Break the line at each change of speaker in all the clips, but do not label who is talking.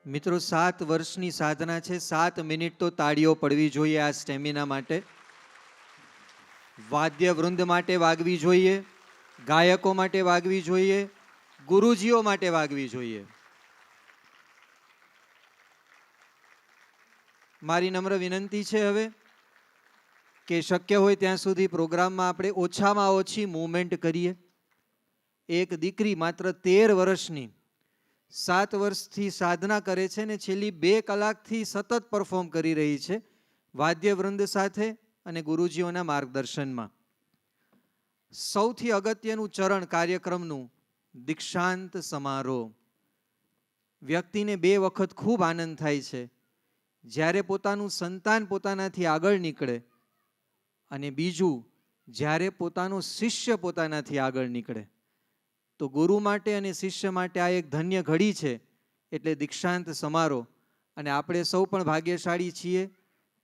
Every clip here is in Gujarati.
મિત્રો 7 વર્ષની સાધના છે. 7 મિનિટ તો તાળીઓ પડવી જોઈએ આ સ્ટેમિના માટે. વાદ્ય વૃંદ માટે વાગવી જોઈએ, ગાયકો માટે વાગવી જોઈએ, ગુરુજીઓ માટે વાગવી જોઈએ. મારી નમ્ર વિનંતી છે હવે કે શક્ય હોય ત્યાં સુધી પ્રોગ્રામમાં આપણે ઓછામાં ઓછી મૂવમેન્ટ કરીએ. એક દીકરી માત્ર 13 વર્ષની 7 વર્ષથી સાધના કરે છે ને છેલ્લી 2 કલાકથી સતત પરફોર્મ કરી રહી છે વાદ્યવૃંદ સાથે અને ગુરુજીઓના માર્ગદર્શનમાં. સૌથી અગત્યનું ચરણ કાર્યક્રમનું દીક્ષાંત સમારોહ. વ્યક્તિને 2 વખત ખૂબ આનંદ થાય છે, જ્યારે પોતાનું સંતાન પોતાનાથી આગળ નીકળે અને બીજું જ્યારે પોતાનો શિષ્ય પોતાનાથી આગળ નીકળે. તો ગુરુ માટે અને શિષ્ય માટે આ એક ધન્ય ઘડી છે, એટલે દીક્ષાંત સમારોહ. અને આપણે સૌ પણ ભાગ્યશાળી છીએ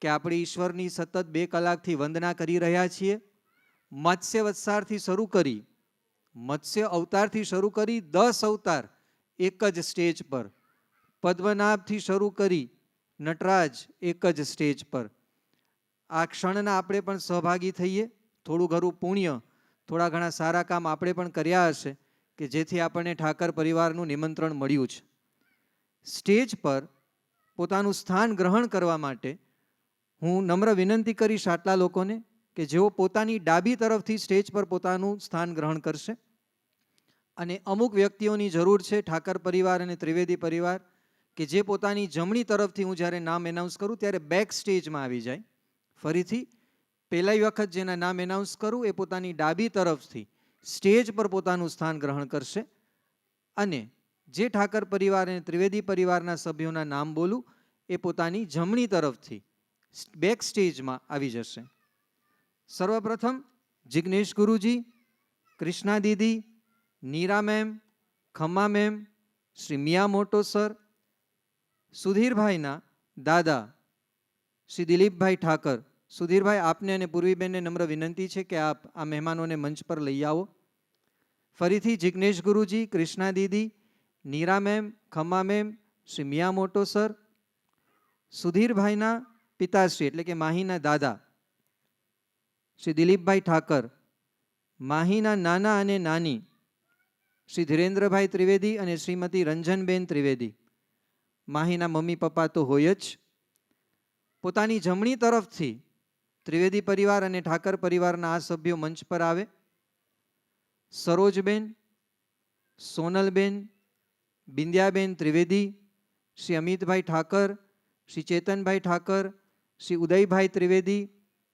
કે આપણે ઈશ્વરની સતત 2 કલાકથી વંદના કરી રહ્યા છીએ. મત્સ્ય વત્સારથી શરૂ કરી, મત્સ્ય અવતારથી શરૂ કરી 10 અવતાર એક જ સ્ટેજ પર, પદ્મનાભથી શરૂ કરી નટરાજ એક જ સ્ટેજ પર. આ ક્ષણના આપણે પણ સહભાગી થઈએ. થોડું ઘણું પુણ્ય, થોડા ઘણા સારા કામ આપણે પણ કર્યા હશે કે જેથી આપણને ઠાકર પરિવારનું નિમંત્રણ મળ્યું છે. સ્ટેજ પર પોતાનું સ્થાન ગ્રહણ કરવા માટે હું નમ્ર વિનંતી કરીશ આટલા લોકોને કે જેઓ પોતાની ડાબી તરફથી સ્ટેજ પર પોતાનું સ્થાન ગ્રહણ કરશે. અને અમુક વ્યક્તિઓની જરૂર છે ઠાકર પરિવાર અને ત્રિવેદી પરિવાર કે જે પોતાની જમણી તરફથી હું જ્યારે નામ એનાઉન્સ કરું ત્યારે બેક સ્ટેજમાં આવી જાય. ફરીથી પહેલી વખત જેના નામ એનાઉન્સ કરું એ પોતાની ડાબી તરફથી સ્ટેજ પર પોતાનું સ્થાન ગ્રહણ કરશે. અને જે ઠાકર પરિવાર અને ત્રિવેદી પરિવારના સભ્યોના નામ બોલું એ પોતાની જમણી તરફથી બેક સ્ટેજમાં આવી જશે. સર્વપ્રથમ જિગ્નેશ ગુરુજી, કૃષ્ણા દીદી, નીરા મેમ, ખમ્મા મેમ, શ્રી મિયામોટો સર, સુધીરભાઈના દાદા શ્રી દિલીપભાઈ ઠાકર. સુધીરભાઈ, આપને અને પૂર્વીબેનને નમ્ર વિનંતી છે કે આપ આ મહેમાનોને મંચ પર લઈ આવો. ફરીથી જિગ્નેશ ગુરુજી, કૃષ્ણા દીદી, નીરા મેમ, ખમ્મા મેમ, શ્રી મિયામોટો સર, સુધીરભાઈના પિતાશ્રી એટલે કે માહીના દાદા શ્રી દિલીપભાઈ ઠાકર, માહીના નાના અને નાની શ્રી ધીરેન્દ્રભાઈ ત્રિવેદી અને શ્રીમતી રંજનબેન ત્રિવેદી. માહીના મમ્મી પપ્પા તો હોય જ. પોતાની જમણી તરફથી ત્રિવેદી પરિવાર અને ઠાકર પરિવારના આ સભ્યો મંચ પર આવે. સરોજબેન, સોનલબેન, બિંદ્યાબેન ત્રિવેદી, શ્રી અમિતભાઈ ઠાકર, શ્રી ચેતનભાઈ ઠાકર, શ્રી ઉદયભાઈ ત્રિવેદી,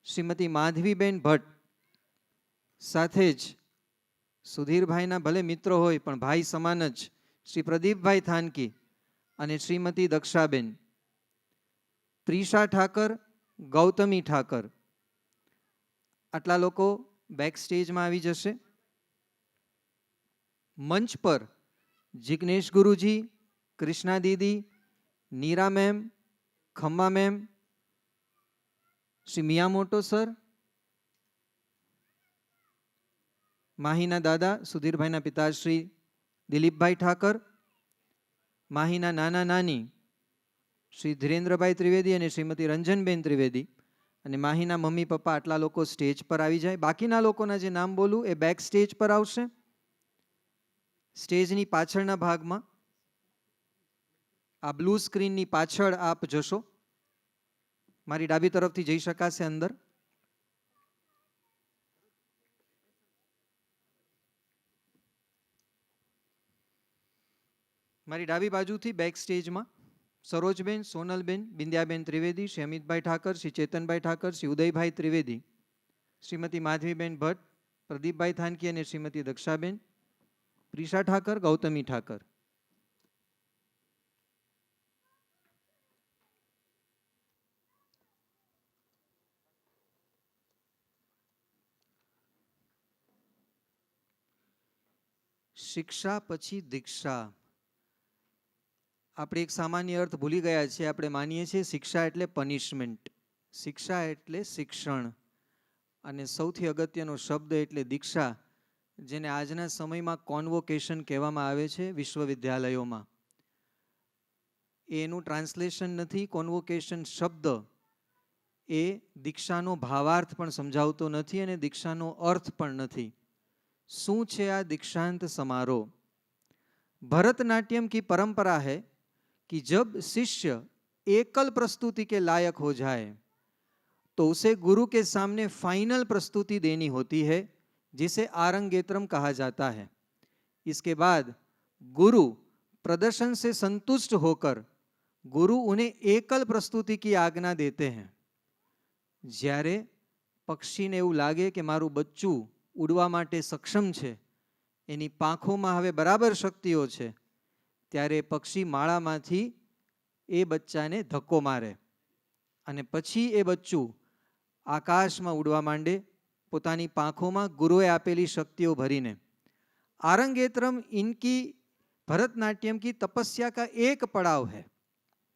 શ્રીમતી માધવીબેન ભટ્ટ. સાથે જ સુધીરભાઈના ભલે મિત્રો હોય પણ ભાઈ સમાન જ શ્રી પ્રદીપભાઈ થાનકી અને શ્રીમતી દક્ષાબેન. પ્રિશા ઠાકર, ગૌતમી ઠાકર. આટલા લોકો બેક સ્ટેજમાં આવી જશે. મંચ પર જિગ્નેશ ગુરુજી, કૃષ્ણા દીદી, નીરા મેમ, ખમ્મા મેમ, શ્રી મિયામોટો સર, માહીના દાદા સુધીરભાઈના પિતાશ્રી દિલીપભાઈ ઠાકર, માહીના નાના નાની શ્રી ધીરેન્દ્રભાઈ ત્રિવેદી અને શ્રીમતી રંજનબેન ત્રિવેદી અને માહીના મમ્મી પપ્પા. આટલા લોકો સ્ટેજ પર આવી જાય. બાકીના લોકોના જે નામ બોલું એ બેક સ્ટેજ પર આવશે. સ્ટેજની પાછળના ભાગમાં આ બ્લુ સ્ક્રીનની પાછળ આપ જશો. મારી ડાબી તરફથી જઈ શકાશે અંદર. મારી ડાબી બાજુથી બેક સ્ટેજમાં સરોજબેન, સોનલબેન, બિંદ્યાબેન ત્રિવેદી, શ્રી અમિતભાઈ ઠાકર, શ્રી ચેતનભાઈ ઠાકર, શ્રી ઉદયભાઈ ત્રિવેદી, શ્રીમતી માધવીબેન ભટ્ટ, પ્રદીપભાઈ થાનકી અને શ્રીમતી દક્ષાબેન, પ્રિશા ઠાકર, ગૌતમી ઠાકર. શિક્ષા પછી દીક્ષા. આપણે એક સામાન્ય અર્થ ભૂલી ગયા છીએ. આપણે માનીએ છીએ શિક્ષા એટલે પનિશમેન્ટ, શિક્ષા એટલે શિક્ષણ, અને સૌથી અગત્યનો શબ્દ એટલે દીક્ષા, જેને આજના સમયમાં કોન્વોકેશન કહેવામાં આવે છે વિશ્વવિદ્યાલયોમાં. એનું ટ્રાન્સલેશન નથી. કોન્વોકેશન શબ્દ એ દીક્ષાનો ભાવાર્થ પણ સમજાવતો નથી અને દીક્ષાનો અર્થ પણ નથી. શું છે આ दीक्षांत समारोह? भरतनाट्यम की परंपरा है कि जब शिष्य एकल प्रस्तुति के लायक हो जाए तो उसे गुरु के सामने फाइनल प्रस्तुति देनी होती है, जिसे आरंगेत्रम कहा जाता है. इसके बाद गुरु प्रदर्शन से संतुष्ट होकर गुरु उन्हें एकल प्रस्तुति की आज्ञा देते हैं. જ્યારે પક્ષીને એવું લાગે કે મારું બચ્ચું ઉડવા માટે સક્ષમ છે, એની પાંખોમાં હવે બરાબર શક્તિઓ છે, ત્યારે પક્ષી માળામાંથી એ બચ્ચાને ધક્કો મારે અને પછી એ બચ્ચું આકાશમાં ઉડવા માંડે પોતાની પાંખોમાં ગુરુએ આપેલી શક્તિઓ ભરીને. आरंगेत्रम इनकी भरतनाट्यम की तपस्या का एक पड़ाव है.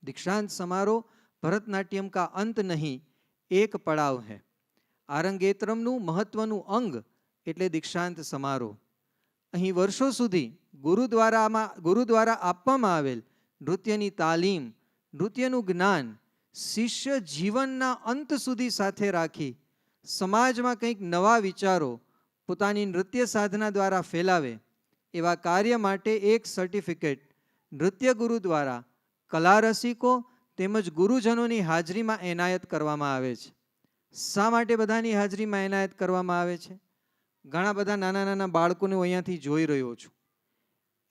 दीक्षांत समारोह भरतनाट्यम का अंत नहीं, एक पड़ाव है. आरंगेत्रमનું મહત્વનું અંગ એટલે દીક્ષાંત સમારોહ. અહીં વર્ષો સુધી ગુરુ દ્વારા આપવામાં આવેલ નૃત્યની તાલીમ, નૃત્યનું જ્ઞાન શિષ્ય જીવનના અંત સુધી સાથે રાખી સમાજમાં કંઈક નવા વિચારો પોતાની નૃત્ય સાધના દ્વારા ફેલાવે એવા કાર્ય માટે એક સર્ટિફિકેટ નૃત્ય ગુરુ દ્વારા કલા રસિકો તેમજ ગુરુજનોની હાજરીમાં એનાયત કરવામાં આવે છે. શા માટે બધાની હાજરીમાં એનાયત કરવામાં આવે છે? ઘણા બધા નાના નાના બાળકોને હું અહીંયાથી જોઈ રહ્યો છું.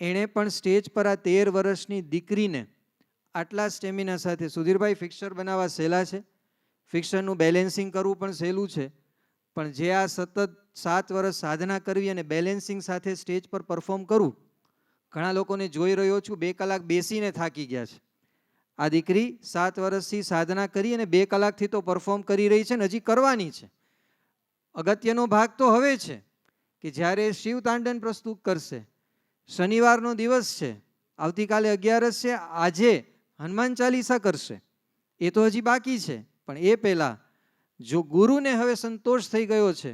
એણે પણ સ્ટેજ પર આ 13 વર્ષની દીકરીને આટલા સ્ટેમિના સાથે, સુધીરભાઈ ફિક્સર બનાવવા સહેલા છે, ફિક્સરનું બેલેન્સિંગ કરવું પણ સહેલું છે, પણ જે આ સતત 7 વર્ષ સાધના કરવી અને બેલેન્સિંગ સાથે સ્ટેજ પર પરફોર્મ કરવું, ઘણા લોકોને જોઈ રહ્યો છું 2 કલાક બેસીને થાકી ગયા છે. આ દીકરી 7 વર્ષથી સાધના કરી અને 2 કલાકથી તો પરફોર્મ કરી રહી છે ને હજી કરવાની છે. અગત્યનો ભાગ તો હવે છે કે જ્યારે શિવ તાંડન પ્રસ્તુત કરશે, શનિવારનો દિવસ છે, આવતીકાલે 11 છે, આજે હનુમાન ચાલીસા કરશે, એ તો હજી બાકી છે. પણ એ પહેલા જો ગુરુને હવે સંતોષ થઈ ગયો છે,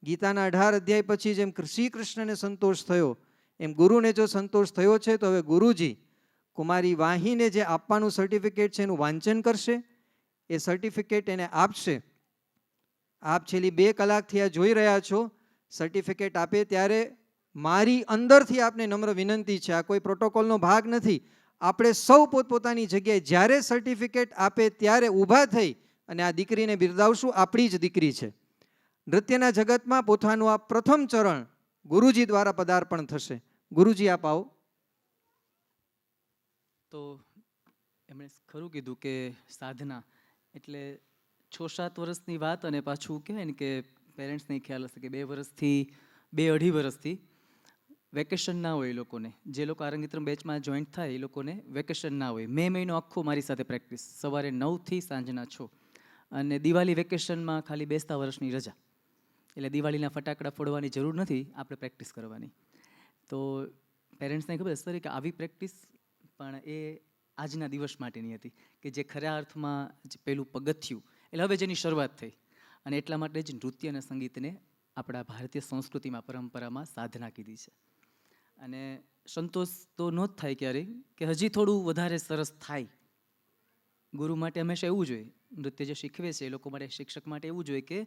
ગીતાના 18 અધ્યાય પછી જેમ શ્રી કૃષ્ણને સંતોષ થયો એમ ગુરુને જો સંતોષ થયો છે, તો હવે ગુરુજી કુમારી વાહીને જે આપવાનું સર્ટિફિકેટ છે એનું વાંચન કરશે, એ સર્ટિફિકેટ એને આપશે. આપ છેલ્લી 2 કલાકથી આ જોઈ રહ્યા છો, સર્ટિફિકેટ આપે ત્યારે મારી અંદરથી આપને નમ્ર વિનંતી છે, આ કોઈ પ્રોટોકોલનો ભાગ નથી, આપણે સૌ પોતપોતાની જગ્યાએ જ્યારે સર્ટિફિકેટ આપે ત્યારે ઊભા થઈ અને આ દીકરીને બિરદાવશું. આપણી જ દીકરી છે. નૃત્યના જગતમાં પોતાનું આ પ્રથમ ચરણ ગુરુજી દ્વારા પદાર્પણ થશે. ગુરુજી આપ આવો.
તો એમણે ખરું કીધું કે સાધના એટલે 6-7 વર્ષની વાત, અને પાછું કહેવાય ને કે પેરેન્ટ્સને ખ્યાલ હશે કે 2 વર્ષથી 2-2.5 વર્ષથી વેકેશન ના હોય એ લોકોને. જે લોકો આરંગેત્રમ બેચમાં જોઈન્ટ થાય એ લોકોને વેકેશન ના હોય. મે મહિનો આખો મારી સાથે પ્રેક્ટિસ, સવારે 9 થી સાંજના 6, અને દિવાળી વેકેશનમાં ખાલી બેસતા વર્ષની રજા. એટલે દિવાળીના ફટાકડા ફોડવાની જરૂર નથી, આપણે પ્રેક્ટિસ કરવાની. તો પેરેન્ટ્સને ખબર સર કે આવી પ્રેક્ટિસ પણ એ આજના દિવસ માટેની હતી કે જે ખરા અર્થમાં જે પહેલું પગથિયું, એટલે હવે જેની શરૂઆત થઈ. અને એટલા માટે જ નૃત્ય અને સંગીતને આપણા ભારતીય સંસ્કૃતિમાં, પરંપરામાં સાધના કીધી છે. અને સંતોષ તો ન જ થાય ક્યારેય કે હજી થોડું વધારે સરસ થાય. ગુરુ માટે હંમેશા એવું જોઈએ, નૃત્ય જે શીખવે છે એ લોકો માટે, શિક્ષક માટે એવું જોઈએ કે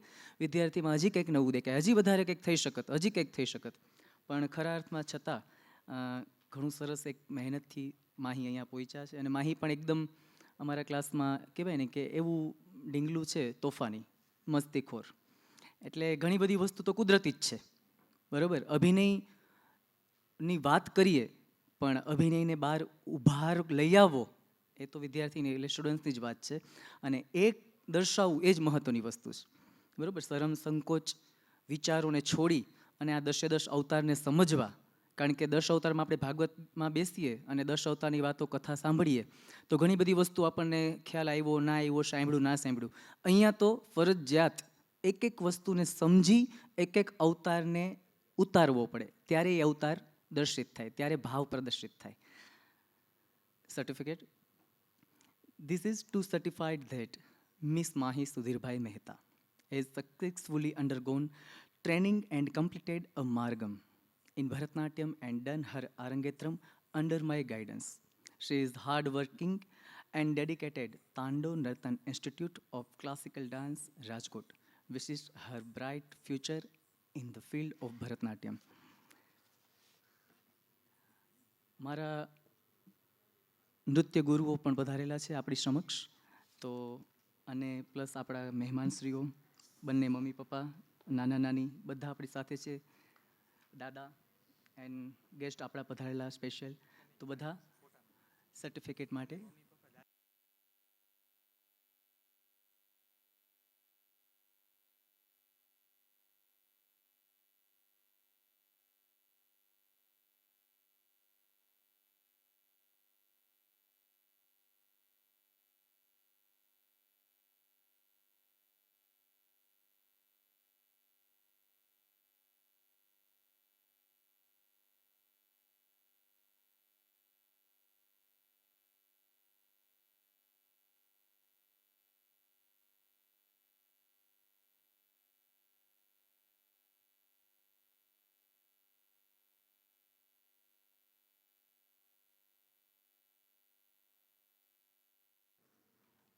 વિદ્યાર્થીમાં હજી કંઈક નવું દેખાય, હજી વધારે કંઈક થઈ શકત, હજી કંઈક થઈ શકત. પણ ખરા અર્થમાં છતાં ઘણું સરસ એક મહેનતથી માહી અહીંયા પહોંચ્યા છે. અને માહી પણ એકદમ અમારા ક્લાસમાં કહેવાય ને કે એવું ડીંગલું છે, તોફાની, મસ્તીખોર. એટલે ઘણી બધી વસ્તુ તો કુદરતી જ છે, બરાબર. અભિનયની વાત કરીએ પણ અભિનયને બહાર ઉભાર લઈ આવવો એ તો વિદ્યાર્થીની એટલે સ્ટુડન્ટ્સની જ વાત છે. અને એક દર્શાવવું એ જ મહત્ત્વની વસ્તુ છે, બરાબર. શરમ સંકોચ વિચારોને છોડી અને આ 10 અવતારને સમજવા. કારણ કે 10 અવતારમાં આપણે ભાગવતમાં બેસીએ અને 10 અવતારની વાતો, કથા સાંભળીએ તો ઘણી બધી વસ્તુ આપણને ખ્યાલ આવ્યો ના આવ્યો, સાંભળ્યું ના સાંભળ્યું. અહીંયા તો ફરજિયાત એક એક વસ્તુને સમજી એક એક અવતારને ઉતારવો પડે, ત્યારે એ અવતાર દર્શિત થાય, ત્યારે ભાવ પ્રદર્શિત થાય. Certificate. This is to certify that Miss Mahi Sudhirbhai Mehta has successfully undergone training and completed a Margam in Bharatnatyam and done her Arangetram under my guidance. She is hard-working and dedicated Tando Nartan Institute of Classical Dance, Rajkot, which is her bright future in the field of Bharatnatyam. મારા નૃત્ય ગુરુઓ પણ પધારેલા છે આપણી સમક્ષ, તો અને પ્લસ આપણા મહેમાનશ્રીઓ, બંને મમ્મી પપ્પા, નાના નાની બધા આપણી સાથે છે, દાદા એન્ડ ગેસ્ટ આપણા પધારેલા સ્પેશિયલ, તો બધા સર્ટિફિકેટ માટે.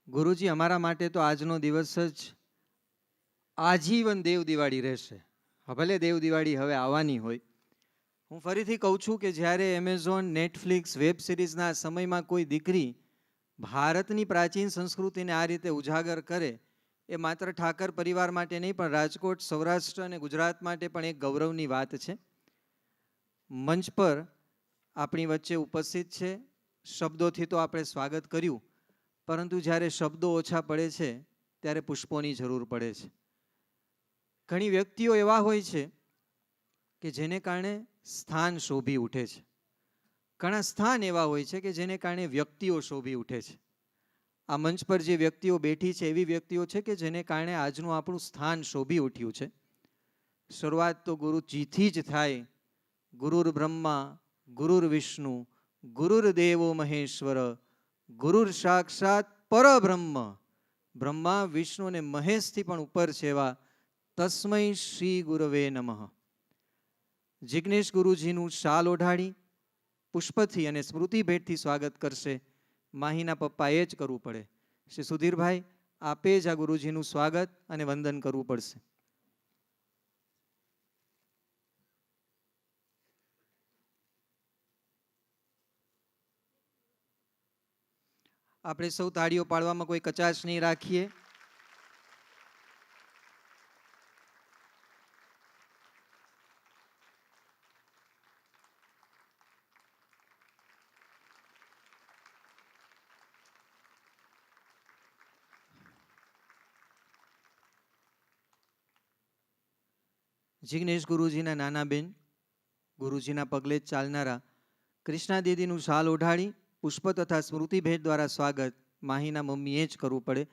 ગુરુજી, અમારા માટે તો આજનો દિવસ જ આજીવન દેવ દિવાળી રહેશે. ભલે દેવ દિવાળી હવે આવવાની હોય. હું ફરીથી કહું છું કે જ્યારે એમેઝોન, નેટફ્લિક્સ, વેબ સિરીઝના સમયમાં કોઈ દીકરી ભારતની પ્રાચીન સંસ્કૃતિને આ રીતે ઉજાગર કરે, એ માત્ર ઠાકર પરિવાર માટે નહીં પણ રાજકોટ, સૌરાષ્ટ્ર અને ગુજરાત માટે પણ એક ગૌરવની વાત છે. મંચ પર આપણી વચ્ચે ઉપસ્થિત છે. શબ્દોથી તો આપણે સ્વાગત કર્યું, પરંતુ જ્યારે શબ્દો ઓછા પડે છે ત્યારે પુષ્પોની જરૂર પડે છે. ઘણી વ્યક્તિઓ એવા હોય છે કે જેને કારણે સ્થાન શોભી ઉઠે છે. ઘણા સ્થાન એવા હોય છે કે જેને કારણે વ્યક્તિઓ શોભી ઉઠે છે. આ મંચ પર જે વ્યક્તિઓ બેઠી છે એવી વ્યક્તિઓ છે કે જેને કારણે આજનું આપણું સ્થાન શોભી ઉઠ્યું છે. શરૂઆત તો ગુરુજીથી જ થાય. ગુરુર બ્રહ્મા ગુરુર વિષ્ણુ ગુરુર્દેવો મહેશ્વર ગુરુર સાક્ષાત પરબ્રહ્મ. બ્રહ્મા, વિષ્ણુ અને મહેશથી પણ ઉપર છે એવા તસ્મૈ શ્રી ગુરવે નમઃ. જિગ્નેશ ગુરુજીનું શાલ ઓઢાડી પુષ્પથી અને સ્મૃતિ ભેટથી સ્વાગત કરશે. માહીના પપ્પાએ જ કરવું પડે. શ્રી સુધીરભાઈ, આપે જ આ ગુરુજીનું સ્વાગત અને વંદન કરવું પડશે. આપણે સૌ તાળીઓ પાડવામાં કોઈ કચાશ નહીં રાખીએ. જિગ્નેશ ગુરુજીના નાના બેન, ગુરુજીના પગલે જ ચાલનારા કૃષ્ણા દીદીનું શાલ ઓઢાડી પુષ્પ તથા સ્મૃતિ ભેટ દ્વારા સ્વાગત માહીના મમ્મીએ જ કરવું પડે.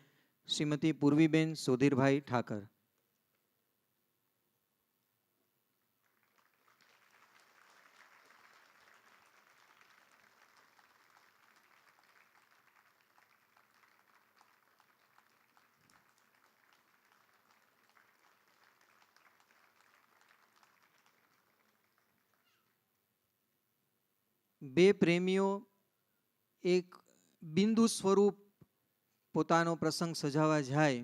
શ્રીમતી પૂર્વીબેન સુધીરભાઈ ઠાકર. બે પ્રેમીઓ એક બિંદુ સ્વરૂપ પોતાનો પ્રસંગ સજાવવા જાય,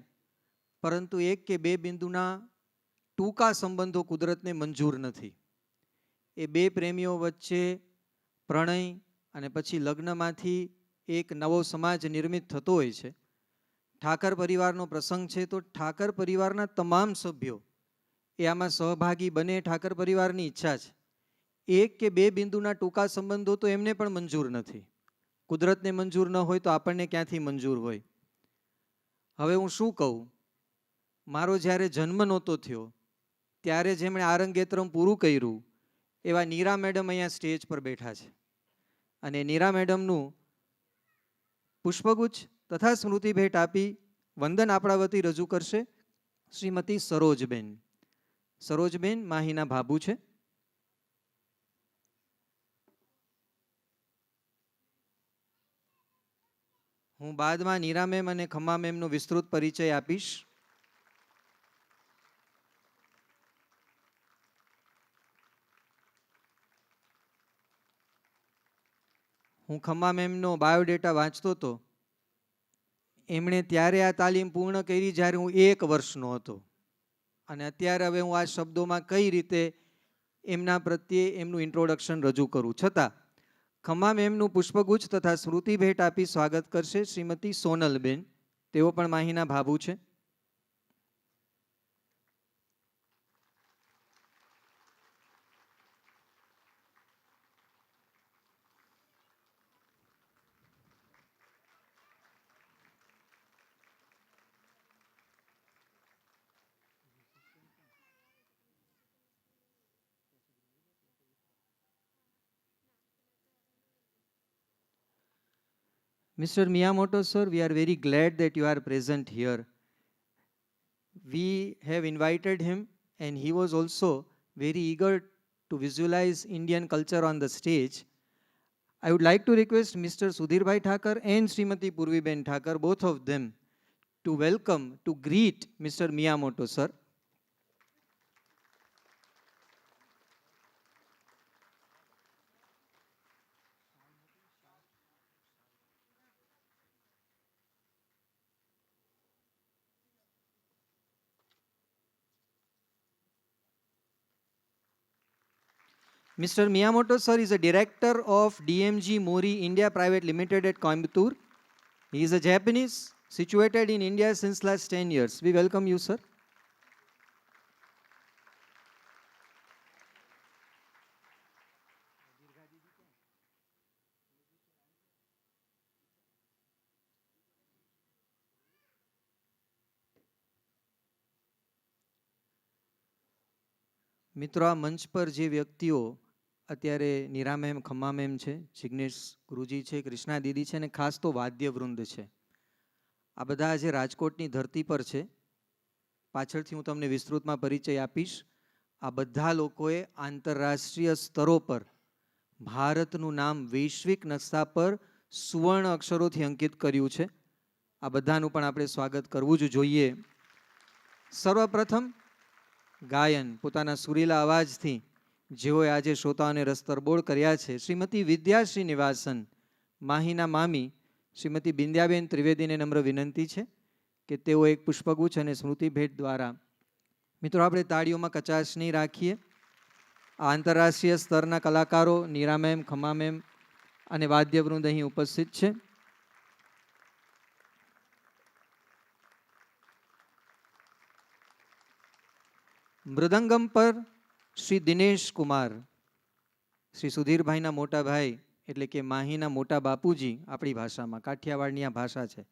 પરંતુ એક કે બે બિંદુના ટૂંકા સંબંધો કુદરતને મંજૂર નથી. એ બે પ્રેમીઓ વચ્ચે પ્રણય અને પછી લગ્નમાંથી એક નવો સમાજ નિર્મિત થતો હોય છે. ઠાકર પરિવારનો પ્રસંગ છે તો ઠાકર પરિવારના તમામ સભ્યો એ આમાં સહભાગી બને, ઠાકર પરિવારની ઈચ્છા છે. એક કે બે બિંદુના ટૂંકા સંબંધો તો એમને પણ મંજૂર નથી. કુદરતને મંજૂર ન હોય તો આપણને ક્યાંથી મંજૂર હોય? હવે હું શું કહું? મારો જ્યારે જન્મ નહોતો થયો ત્યારે જેમણે આરંગેત્રમ પૂરું કર્યું એવા નીરા મેડમ અહીંયા સ્ટેજ પર બેઠા છે. અને નીરા મેડમનું પુષ્પગુચ્છ તથા સ્મૃતિ ભેટ આપી વંદન આપણા વતી રજૂ કરશે શ્રીમતી સરોજબેન. સરોજબેન માહીના ભાભુ છે. હું બાદમાં નીરા મેમ અને ખમ્મા મેમનો વિસ્તૃત પરિચય આપીશ. હું ખમ્મા મેમનો બાયોડેટા વાંચતો હતો. એમણે ત્યારે આ તાલીમ પૂર્ણ કરી જ્યારે હું 1 વર્ષનો હતો, અને અત્યારે હવે હું આ શબ્દોમાં કઈ રીતે એમના પ્રત્યે એમનું ઇન્ટ્રોડક્શન રજૂ કરું. છતાં ખમ્મા મેમનું પુષ્પગુચ્છ તથા સ્મૃતિ ભેટ આપી સ્વાગત કરશે શ્રીમતી સોનલબેન. તેઓ પણ માહીના ભાભુ છે. Mr. Miyamoto sir, we are very glad that you are present here. We have invited him and he was also very eager to visualize Indian culture on the stage. I would like to request Mr. Sudhirbhai Thakur and Srimati Purviben Thakur, both of them, to welcome, to greet Mr. Miyamoto sir. Mr. Miyamoto sir is a director of DMG Mori India Private Limited at Coimbatore. He is a Japanese situated in India since last 10 years. We welcome you, sir. મિત્રો, આ મંચ પર જે વ્યક્તિઓ અત્યારે નીરા મેમ, ખમ્મા મેમ છે, જિગ્નેશ ગુરુજી છે, કૃષ્ણા દીદી છે, અને ખાસ તો વાદ્યવૃંદ છે. આ બધા આજે રાજકોટની ધરતી પર છે. પાછળથી હું તમને વિસ્તૃતમાં પરિચય આપીશ. આ બધા લોકોએ આંતરરાષ્ટ્રીય સ્તરો પર ભારતનું નામ વૈશ્વિક નકશા પર સુવર્ણ અક્ષરોથી અંકિત કર્યું છે. આ બધાનું પણ આપણે સ્વાગત કરવું જ જોઈએ. સર્વપ્રથમ ગાયન પોતાના સુરીલા અવાજથી જેઓએ આજે શ્રોતાઓને રસતરબોળ કર્યા છે, શ્રીમતી વિદ્યા શ્રીનિવાસન, માહીના મામી શ્રીમતી બિંદ્યાબેન ત્રિવેદીને નમ્ર વિનંતી છે કે તેઓ એક પુષ્પગુચ્છ અને સ્મૃતિ ભેટ દ્વારા, મિત્રો આપણે તાળીઓમાં કચાશ નહીં રાખીએ. આ આંતરરાષ્ટ્રીય સ્તરના કલાકારો નીરા મેમ, ખમ્મા મેમ અને વાદ્યવૃંદ અહીં ઉપસ્થિત છે. મૃદંગમ પર શ્રી દિનેશ કુમાર, શ્રી સુધીરભાઈના મોટા ભાઈ એટલે કે માહીના મોટા બાપુજી, આપણી ભાષામાં કાઠિયાવાડની આ ભાષા છે.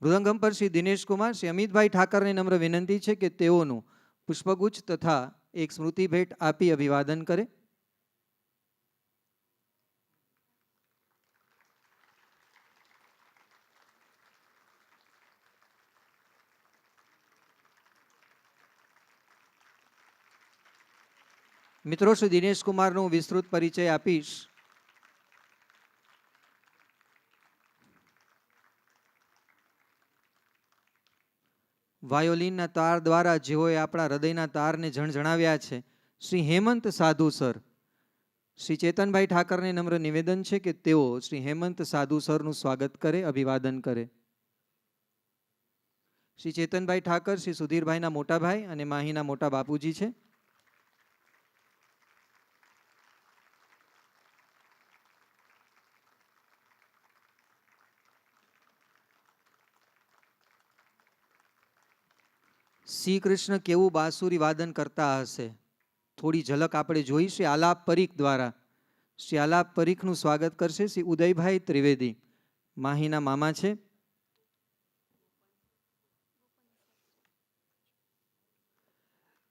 મૃદંગમ પર શ્રી દિનેશ કુમાર, શ્રી અમિતભાઈ ઠાકરને નમ્ર વિનંતી છે કે તેઓનું પુષ્પગુચ્છ તથા એક સ્મૃતિ ભેટ આપી અભિવાદન કરે. મિત્રો, શ્રી દિનેશ કુમારનો વિસ્તૃત પરિચય આપીશ. વાયોલિનના તાર દ્વારા જેઓએ આપણા હૃદયના તારને જણજણાવ્યા છે, શ્રી હેમંત સાધુ સર. શ્રી ચેતનભાઈ ઠાકરને નમ્ર નિવેદન છે કે તેઓ શ્રી હેમંત સાધુ સરનું સ્વાગત કરે, અભિવાદન કરે. શ્રી ચેતનભાઈ ઠાકર શ્રી સુધીરભાઈના મોટા ભાઈ અને માહીના મોટા બાપુજી છે. શ્રી કૃષ્ણ કેવું બાંસુરી વાદન કરતા હશે, થોડી ઝલક આપણે જોઈ. શ્રી આલાપ પરીખ દ્વારા શ્રી આલાપ પરીખનું સ્વાગત કરશે શ્રી ઉદયભાઈ ત્રિવેદી, માહીના મામા છે.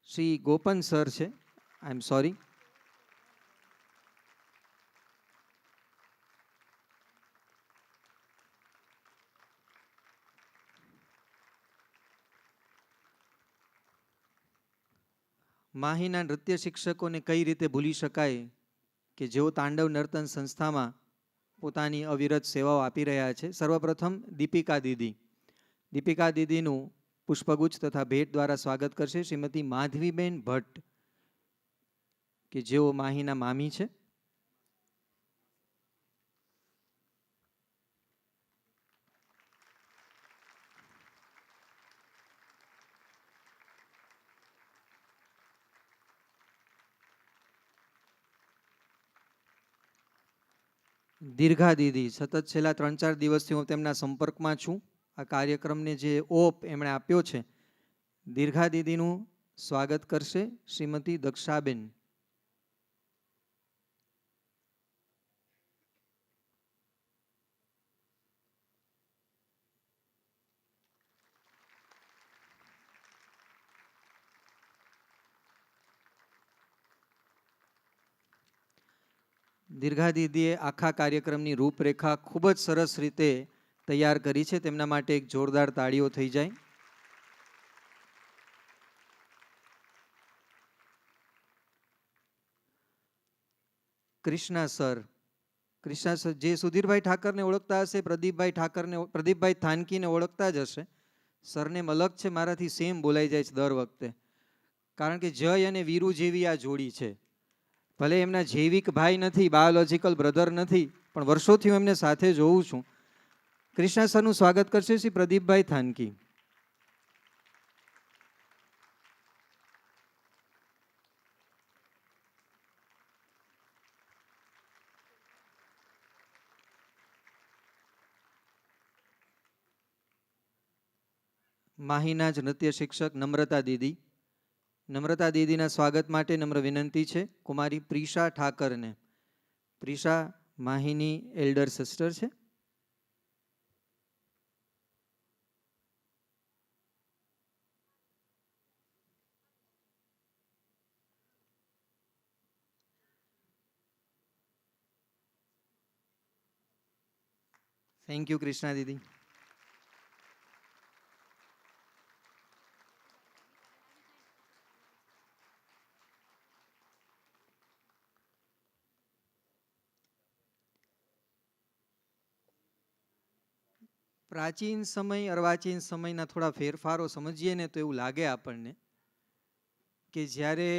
શ્રી ગોપન સર છે, આઈ એમ સોરી. માહીના નૃત્ય શિક્ષકોને કઈ રીતે ભૂલી શકાય કે જેઓ તાંડવ નર્તન સંસ્થામાં પોતાની અવિરત સેવાઓ આપી રહ્યા છે. સર્વપ્રથમ દીપિકા દીદી. દીપિકા દીદીનું પુષ્પગુચ્છ તથા ભેટ દ્વારા સ્વાગત કરશે શ્રીમતી માધવીબેન ભટ્ટ કે જેઓ માહીના મામી છે. દીર્ઘા દીદી સતત છેલ્લા 3-4 દિવસથી હું તેમના સંપર્કમાં છું. આ કાર્યક્રમને જે ઓપ એમણે આપ્યો છે, દીર્ઘા દીદીનું સ્વાગત કરશે શ્રીમતી દક્ષાબેન. દીર્ઘા દીદીએ આખા કાર્યક્રમની રૂપરેખા ખૂબ જ સરસ રીતે તૈયાર કરી છે. તેમના માટે એક જોરદાર તાળીઓ થઈ જાય. કૃષ્ણા સર જે સુધીરભાઈ ઠાકરને ઓળખતા હશે, પ્રદીપભાઈ થાનકીને ઓળખતા જ હશે. સરનેમ અલગ છે, મારાથી સેમ બોલાઈ જાય છે દર વખતે, કારણ કે જય અને વીરુ જેવી આ જોડી છે. ભલે એમના જૈવિક ભાઈ નથી, બાયોલોજીકલ બ્રધર નથી, પણ વર્ષોથી હું એમને સાથે જોઉં છું. કૃષ્ણા સરનું સ્વાગત કરશે શ્રી પ્રદીપભાઈ થાનકી. માહીના જ નૃત્ય શિક્ષક નમ્રતા દીદીના સ્વાગત માટે નમ્ર વિનંતી છે કુમારી પ્રિશા ઠાકરને. પ્રિશા માહીની એલ્ડર સિસ્ટર છે. થેન્ક યુ કૃષ્ણા દીદી. પ્રાચીન સમય અર્વાચીન સમયના થોડા ફેરફારો સમજીએ ને તો એવું લાગે આપણને કે જ્યારે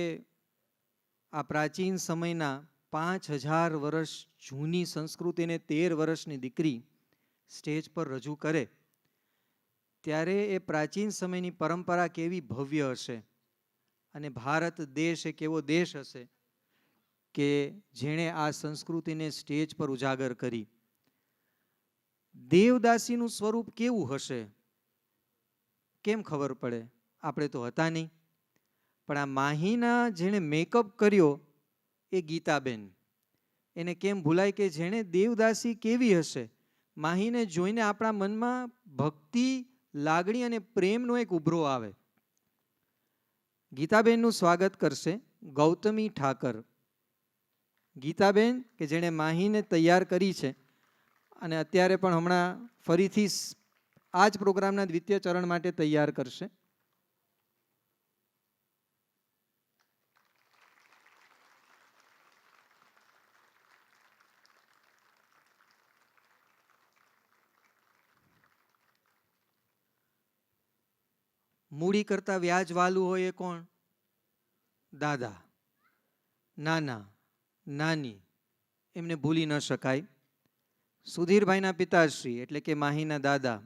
આ પ્રાચીન સમયના 5000 વર્ષ જૂની સંસ્કૃતિને 13 વર્ષની દીકરી સ્ટેજ પર રજૂ કરે ત્યારે એ પ્રાચીન સમયની પરંપરા કેવી ભવ્ય હશે અને ભારત દેશ એક એવો દેશ હશે કે જેણે આ સંસ્કૃતિને સ્ટેજ પર ઉજાગર કરી. દેવદાસીનું સ્વરૂપ કેવું હશે કેમ ખબર પડે? આપણે તો હતા નહીં, પણ આ માહીના જેણે મેકઅપ કર્યો એ ગીતાબેન. એને કેમ ભૂલાય કે જેણે દેવદાસી કેવી હશે? માહીને જોઈને આપણા મનમાં ભક્તિ, લાગણી અને પ્રેમનો એક ઉભરો આવે. ગીતાબેનનું સ્વાગત કરશે ગૌતમી ઠાકર. ગીતાબેન કે જેણે માહીને તૈયાર કરી છે અને અત્યારે પણ હમણાં ફરીથી આ જ પ્રોગ્રામના દ્વિતીય ચરણ માટે તૈયાર કરશે. મૂડી કરતા વ્યાજ વાલું હોય એ કોણ? દાદા, નાના, નાની, એમને ભૂલી ન શકાય. સુધીરભાઈના પિતાશ્રી એટલે કે માહીના દાદા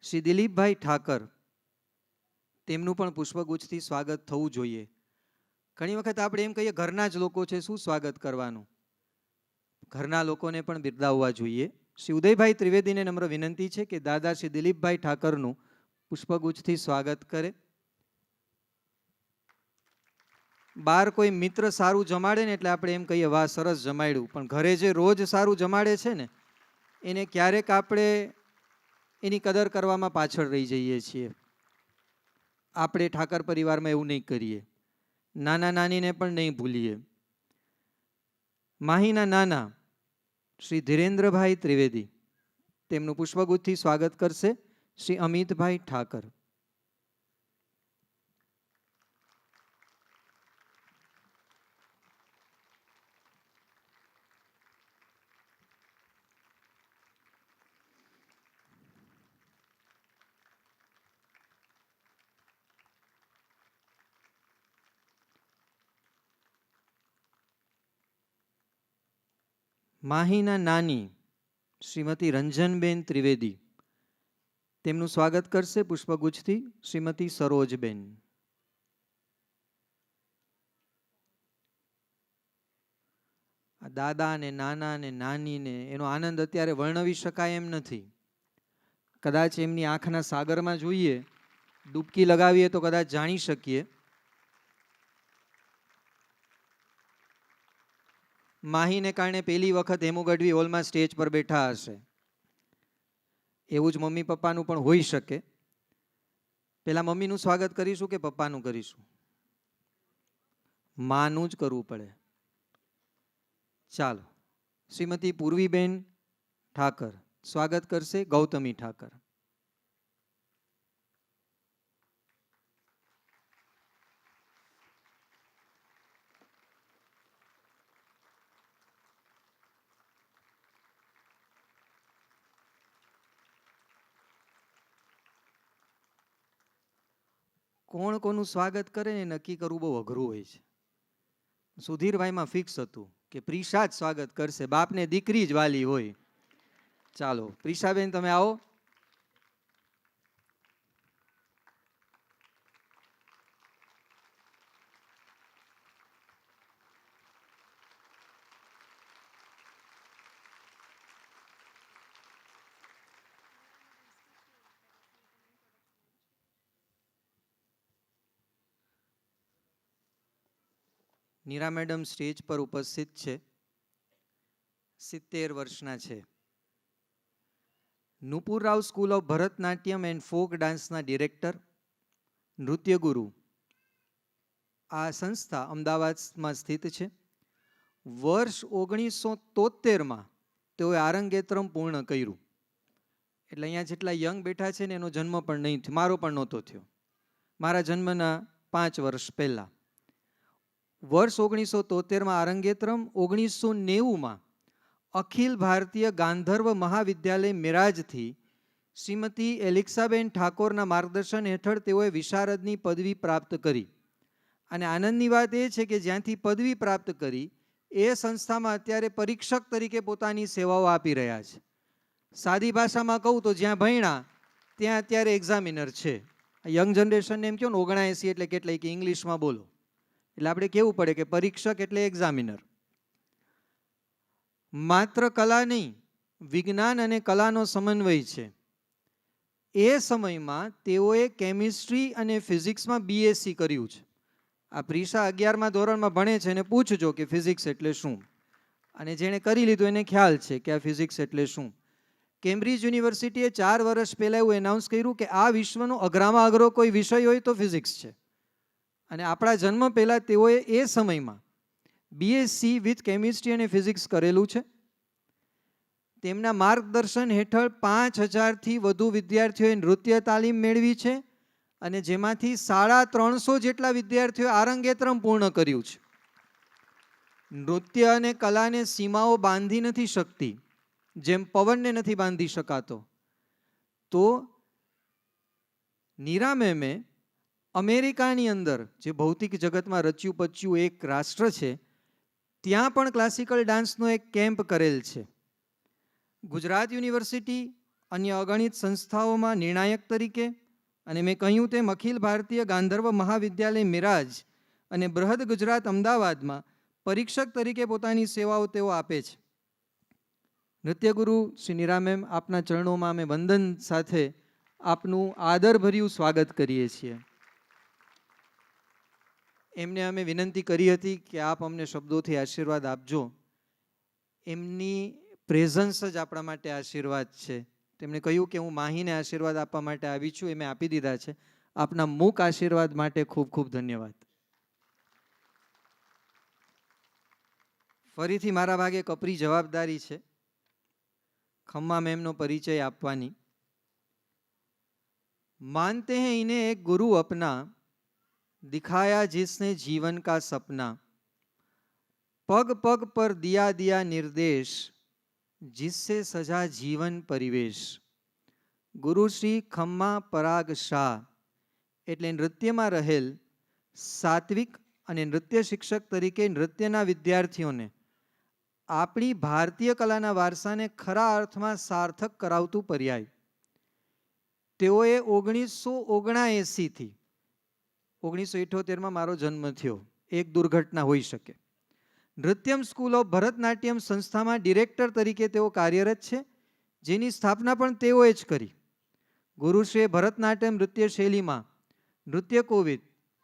શ્રી દિલીપભાઈ ઠાકર, તેમનું પણ પુષ્પગુચ્છથી સ્વાગત થવું જોઈએ. ઘણી વખત આપણે એમ કહીએ ઘરના જ લોકો છે, શું સ્વાગત કરવાનું? ઘરના લોકોને પણ બિરદાવવા જોઈએ. શ્રી ઉદયભાઈ ત્રિવેદીને નમ્ર વિનંતી છે કે દાદા શ્રી દિલીપભાઈ ઠાકરનું પુષ્પગુચ્છથી સ્વાગત કરે. બાર કોઈ મિત્ર સારું જમાડે ને એટલે આપણે એમ કહીએ વાહ સરસ જમાડ્યું, પણ ઘરે જે રોજ સારું જમાડે છે ને એને ક્યારેક આપણે એની કદર કરવામાં પાછળ રહી જઈએ છીએ. આપણે ઠાકર પરિવારમાં એવું નહીં કરીએ, નાના નાનીને પણ નહીં ભૂલીએ. માહીના નાના શ્રી ધીરેન્દ્રભાઈ ત્રિવેદી, તેમનું પુષ્પગુચ્છથી સ્વાગત કરશે શ્રી અમિતભાઈ ઠાકર. માહીના નાની શ્રીમતી રંજનબેન ત્રિવેદી, તેમનું સ્વાગત કરશે પુષ્પગુચ્છથી શ્રીમતી સરોજબેન. આ દાદા ને નાના ને નાની ને એનો આનંદ અત્યારે વર્ણવી શકાય એમ નથી. કદાચ એમની આંખના સાગરમાં જોઈએ, ડૂબકી લગાવીએ તો કદાચ જાણી શકીએ. માહીને કારણે પહેલી વખત હેમુ ગઢવી હોલમાં સ્ટેજ પર બેઠા હશે. એવું જ મમ્મી પપ્પાનું પણ હોઈ શકે. પેલા મમ્મીનું સ્વાગત કરીશું કે પપ્પાનું કરીશું? માનું જ કરવું પડે. ચાલો, શ્રીમતી પૂર્વીબેન ઠાકર સ્વાગત કરશે ગૌતમી ઠાકર. કોણ કોનું સ્વાગત કરે ને નક્કી કરવું બહુ અઘરું હોય છે. સુધીરભાઈમાં ફિક્સ હતું કે પ્રિશા જ સ્વાગત કરશે, બાપને દીકરી જ વાલી હોય. ચાલો પ્રિશાબેન તમે આવો. નીરા મેડમ સ્ટેજ પર ઉપસ્થિત છે. 70 વર્ષના છે. Nupur Rao school of Bharatanatyam and folk ડાન્સના ડિરેક્ટર, નૃત્ય ગુરુ. આ સંસ્થા અમદાવાદમાં સ્થિત છે. વર્ષ 1973માં તેઓએ આરંગેત્રમ પૂર્ણ કર્યું. એટલે અહીંયા જેટલા યંગ બેઠા છે ને એનો જન્મ પણ નહીં થયો, મારો પણ નહોતો થયો. મારા જન્મના 5 વર્ષ પહેલા. વર્ષ 1973માં આરંગેત્રમ, 1990માં અખિલ ભારતીય ગાંધર્વ મહાવિદ્યાલય મિરાજથી શ્રીમતી એલિક્સાબેન ઠાકોરના માર્ગદર્શન હેઠળ તેઓએ વિશારદની પદવી પ્રાપ્ત કરી. અને આનંદની વાત એ છે કે જ્યાંથી પદવી પ્રાપ્ત કરી એ સંસ્થામાં અત્યારે પરીક્ષક તરીકે પોતાની સેવાઓ આપી રહ્યા છે. સાદી ભાષામાં કહું તો જ્યાં ભણ્યા ત્યાં અત્યારે એક્ઝામિનર છે. યંગ જનરેશનને એમ કહો ને 79 એટલે કેટલા કે ઇંગ્લિશમાં બોલો, એટલે આપણે કહેવું પડે કે પરીક્ષક એટલે એક્ઝામિનર. માત્ર કલા નહીં, વિજ્ઞાન અને કલાનો સમન્વય છે. એ સમયમાં તેઓએ કેમિસ્ટ્રી અને ફિઝિક્સમાં BSc કર્યું છે. આ પ્રિશા 11મા ધોરણમાં ભણે છે અને પૂછજો કે ફિઝિક્સ એટલે શું, અને જેણે કરી લીધું એને ખ્યાલ છે કે આ ફિઝિક્સ એટલે શું. કેમ્બ્રિજ યુનિવર્સિટીએ 4 વર્ષ પહેલાં એવું એનાઉન્સ કર્યું કે આ વિશ્વનો અઘરામાં અઘરો કોઈ વિષય હોય તો ફિઝિક્સ છે. અને આપણા જન્મ પહેલાં તેઓએ એ સમયમાં BSc વિથ કેમિસ્ટ્રી અને ફિઝિક્સ કરેલું છે. તેમના માર્ગદર્શન હેઠળ 5000થી વધુ વિદ્યાર્થીઓએ નૃત્ય તાલીમ મેળવી છે અને જેમાંથી 350 જેટલા વિદ્યાર્થીઓએ આરંગેત્રમ પૂર્ણ કર્યું છે. નૃત્ય અને કલાને સીમાઓ બાંધી નથી શકતી, જેમ પવનને નથી બાંધી શકાતો. તો નીરા મેમે અમેરિકાની અંદર જે ભૌતિક જગતમાં રચ્યું પચ્યું એક રાષ્ટ્ર છે ત્યાં પણ ક્લાસિકલ ડાન્સનો એક કેમ્પ કરેલ છે. ગુજરાત યુનિવર્સિટી અન્ય અગણિત સંસ્થાઓમાં નિર્ણાયક તરીકે અને મેં કહ્યું તેમ અખિલ ભારતીય ગાંધર્વ મહાવિદ્યાલય મિરાજ અને બૃહદ ગુજરાત અમદાવાદમાં પરીક્ષક તરીકે પોતાની સેવાઓ તેઓ આપે છે. નૃત્યગુરુ શ્રી નીરા મેમ, આપના ચરણોમાં અમે વંદન સાથે આપનું આદરભર્યું સ્વાગત કરીએ છીએ. એમને અમે વિનંતી કરી હતી કે આપ અમને શબ્દોથી આશીર્વાદ આપજો. એમની પ્રેઝન્સ જ આપણા માટે આશીર્વાદ છે. તેમણે કહ્યું કે હું માહીને આશીર્વાદ આપવા માટે આવી છું, એ મેં આપી દીધા છે. આપના મૂક આશીર્વાદ માટે ખૂબ ખૂબ ધન્યવાદ. ફરીથી મારા ભાગે કપરી જવાબદારી છે ખમ્મા મેમનો પરિચય આપવાની. માનતે हैं इन्हें एक गुरु अपना, दिखाया जिसने जीवन का सपना, पग पग पर दिया दिया निर्देश, जिससे सजा जीवन परिवेश. ગુરુ શ્રી ખમ્મા પરાગ શાહ એટલે નૃત્યમાં રહેલ સાત્વિક અને નૃત્ય શિક્ષક તરીકે નૃત્યના વિદ્યાર્થીઓને આપણી ભારતીય કલાના વારસાને ખરા અર્થમાં સાર્થક કરાવતું પર્યાય. તેઓએ 1979થી 1978માં મારો જન્મ થયો, એક દુર્ઘટના હોઈ શકે, નૃત્યમ સ્કૂલ ઓફ ભરતનાટ્યમ સંસ્થામાં ડિરેક્ટર તરીકે તેઓ કાર્યરત છે, જેની સ્થાપના પણ તેઓએ જ કરી. ગુરુશ્રીએ ભરતનાટ્યમ નૃત્ય શૈલીમાં નૃત્ય કોવિદ,